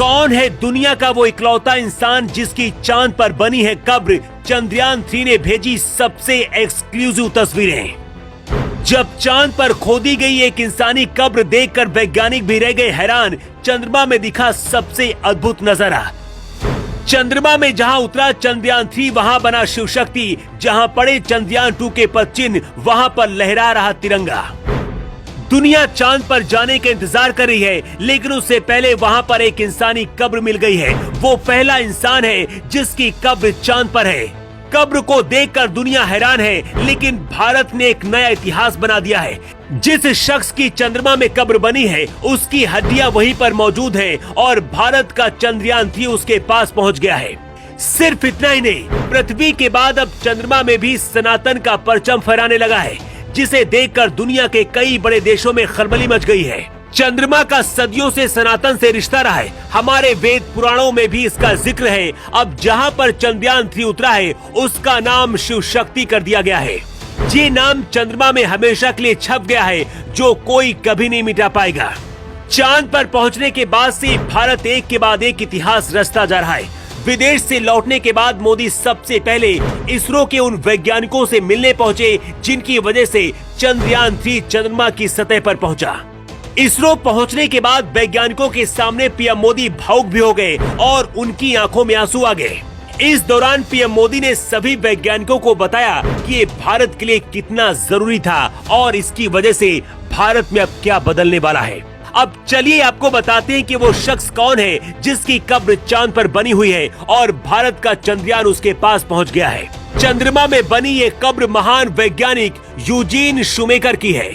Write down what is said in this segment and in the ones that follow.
कौन है दुनिया का वो इकलौता इंसान जिसकी चांद पर बनी है कब्र? चंद्रयान 3 ने भेजी सबसे एक्सक्लूसिव तस्वीरें। जब चांद पर खोदी गई एक इंसानी कब्र देखकर वैज्ञानिक भी रह गए हैरान। चंद्रमा में दिखा सबसे अद्भुत नजारा। चंद्रमा में जहां उतरा चंद्रयान 3 वहां बना शिव शक्ति। जहां पड़े चंद्रयान 2 के पद चिन्ह वहां पर लहरा रहा तिरंगा। दुनिया चांद पर जाने का इंतजार कर रही है, लेकिन उससे पहले वहां पर एक इंसानी कब्र मिल गई है। वो पहला इंसान है जिसकी कब्र चांद पर है। कब्र को देखकर दुनिया हैरान है, लेकिन भारत ने एक नया इतिहास बना दिया है। जिस शख्स की चंद्रमा में कब्र बनी है उसकी हड्डियां वहीं पर मौजूद हैं और भारत का चंद्रयान 3 उसके पास पहुंच गया है। सिर्फ इतना ही नहीं, पृथ्वी के बाद अब चंद्रमा में भी सनातन का परचम फहराने लगा है, जिसे देखकर दुनिया के कई बड़े देशों में खलबली मच गई है। चंद्रमा का सदियों से सनातन से रिश्ता रहा है। हमारे वेद पुराणों में भी इसका जिक्र है। अब जहां पर चंद्रयान 3 उतरा है उसका नाम शिव शक्ति कर दिया गया है। ये नाम चंद्रमा में हमेशा के लिए छप गया है, जो कोई कभी नहीं मिटा पाएगा। चांद पर पहुंचने के बाद से भारत एक के बाद एक इतिहास रचता जा रहा है। विदेश से लौटने के बाद मोदी सबसे पहले इसरो के उन वैज्ञानिकों से मिलने पहुंचे जिनकी वजह से चंद्रयान 3 चंद्रमा की सतह पर पहुंचा। इसरो पहुंचने के बाद वैज्ञानिकों के सामने पीएम मोदी भावुक भी हो गए और उनकी आंखों में आंसू आ गए। इस दौरान पीएम मोदी ने सभी वैज्ञानिकों को बताया कि ये भारत के लिए कितना जरूरी था और इसकी वजह से भारत में अब क्या बदलने वाला है। अब चलिए आपको बताते हैं कि वो शख्स कौन है जिसकी कब्र चांद पर बनी हुई है और भारत का चंद्रयान उसके पास पहुंच गया है। चंद्रमा में बनी ये कब्र महान वैज्ञानिक यूजीन शूमेकर की है।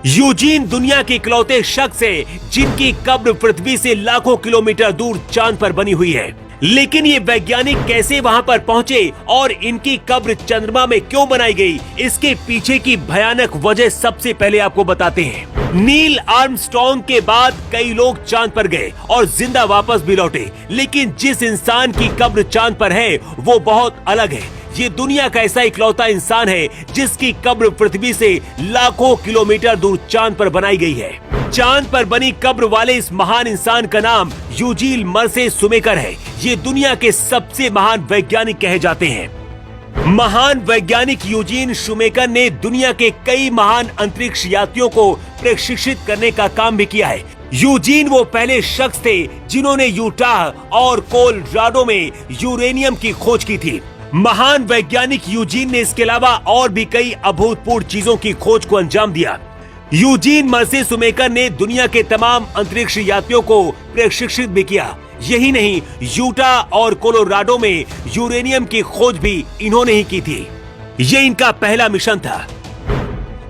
यूजीन दुनिया के इकलौते शख्स है जिनकी कब्र पृथ्वी से लाखों किलोमीटर दूर चांद पर बनी हुई है। लेकिन ये वैज्ञानिक कैसे वहां पर पहुंचे और इनकी कब्र चंद्रमा में क्यों बनाई गई, इसके पीछे की भयानक वजह सबसे पहले आपको बताते हैं। नील आर्मस्ट्रॉन्ग के बाद कई लोग चांद पर गए और जिंदा वापस भी लौटे, लेकिन जिस इंसान की कब्र चांद पर है वो बहुत अलग है। ये दुनिया का ऐसा इकलौता इंसान है जिसकी कब्र पृथ्वी से लाखों किलोमीटर दूर चांद पर बनाई गई है। चांद पर बनी कब्र वाले इस महान इंसान का नाम यूजीन मर्से शूमेकर है। ये दुनिया के सबसे महान वैज्ञानिक कहे जाते हैं। महान वैज्ञानिक यूजीन शूमेकर ने दुनिया के कई महान अंतरिक्ष यात्रियों को प्रशिक्षित करने का काम भी किया है। यूजीन वो पहले शख्स थे जिन्होंने यूटाह और कोलोराडो में यूरेनियम की खोज की थी। महान वैज्ञानिक यूजीन ने इसके अलावा और भी कई अभूतपूर्व चीजों की खोज को अंजाम दिया। यूजीन मर्से शूमेकर ने दुनिया के तमाम अंतरिक्ष यात्रियों को प्रशिक्षित भी किया। यही नहीं, यूटाह और कोलोराडो में यूरेनियम की खोज भी इन्होंने ही की थी। ये इनका पहला मिशन था।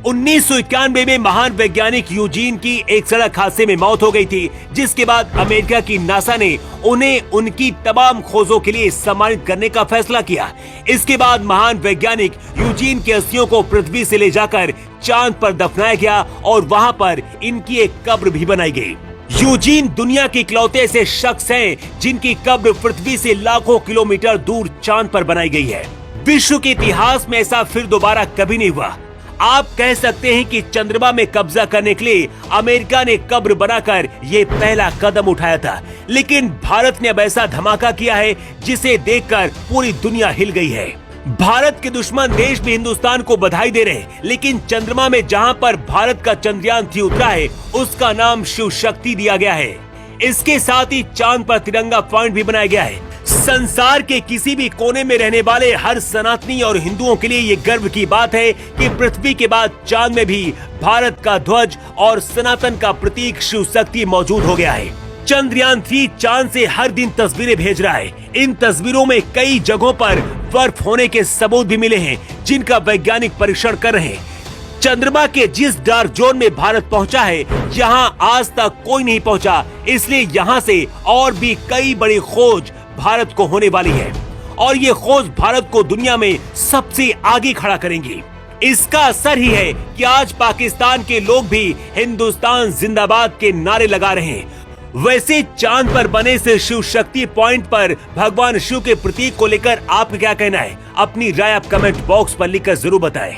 1991 में महान वैज्ञानिक यूजीन की एक सड़क हादसे में मौत हो गई थी, जिसके बाद अमेरिका की नासा ने उन्हें उनकी तमाम खोजों के लिए सम्मानित करने का फैसला किया। इसके बाद महान वैज्ञानिक यूजीन की अस्थियों को पृथ्वी से ले जाकर चांद पर दफनाया गया और वहां पर इनकी एक कब्र भी बनाई गई। यूजीन दुनिया के इकलौते ऐसे शख्स हैं जिनकी कब्र पृथ्वी से लाखों किलोमीटर दूर चांद पर बनाई गई है। विश्व के इतिहास में ऐसा फिर दोबारा कभी नहीं हुआ। आप कह सकते हैं कि चंद्रमा में कब्जा करने के लिए अमेरिका ने कब्र बनाकर ये पहला कदम उठाया था, लेकिन भारत ने अब ऐसा धमाका किया है जिसे देखकर पूरी दुनिया हिल गई है। भारत के दुश्मन देश भी हिंदुस्तान को बधाई दे रहे हैं, लेकिन चंद्रमा में जहां पर भारत का चंद्रयान 3 उतरा है उसका नाम शिव शक्ति दिया गया है। इसके साथ ही चांद पर तिरंगा पॉइंट भी बनाया गया है। संसार के किसी भी कोने में रहने वाले हर सनातनी और हिंदुओं के लिए ये गर्व की बात है कि पृथ्वी के बाद चांद में भी भारत का ध्वज और सनातन का प्रतीक शिव शक्ति मौजूद हो गया है। चंद्रयान 3 चांद से हर दिन तस्वीरें भेज रहा है। इन तस्वीरों में कई जगहों पर बर्फ होने के सबूत भी मिले हैं, जिनका वैज्ञानिक परीक्षण कर रहे हैं। चंद्रमा के जिस डार्क जोन में भारत पहुंचा है, यहां आज तक कोई नहीं पहुंचा, इसलिए यहां से और भी कई बड़ी खोज भारत को होने वाली है और ये खोज भारत को दुनिया में सबसे आगे खड़ा करेंगी। इसका असर ही है कि आज पाकिस्तान के लोग भी हिंदुस्तान जिंदाबाद के नारे लगा रहे हैं। वैसे चांद पर बने से शिव शक्ति पॉइंट पर भगवान शिव के प्रतीक को लेकर आपका क्या कहना है? अपनी राय आप कमेंट बॉक्स पर लिखकर जरूर बताएं।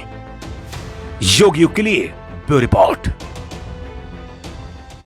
योग युग के लिए ब्यूरो रिपोर्ट।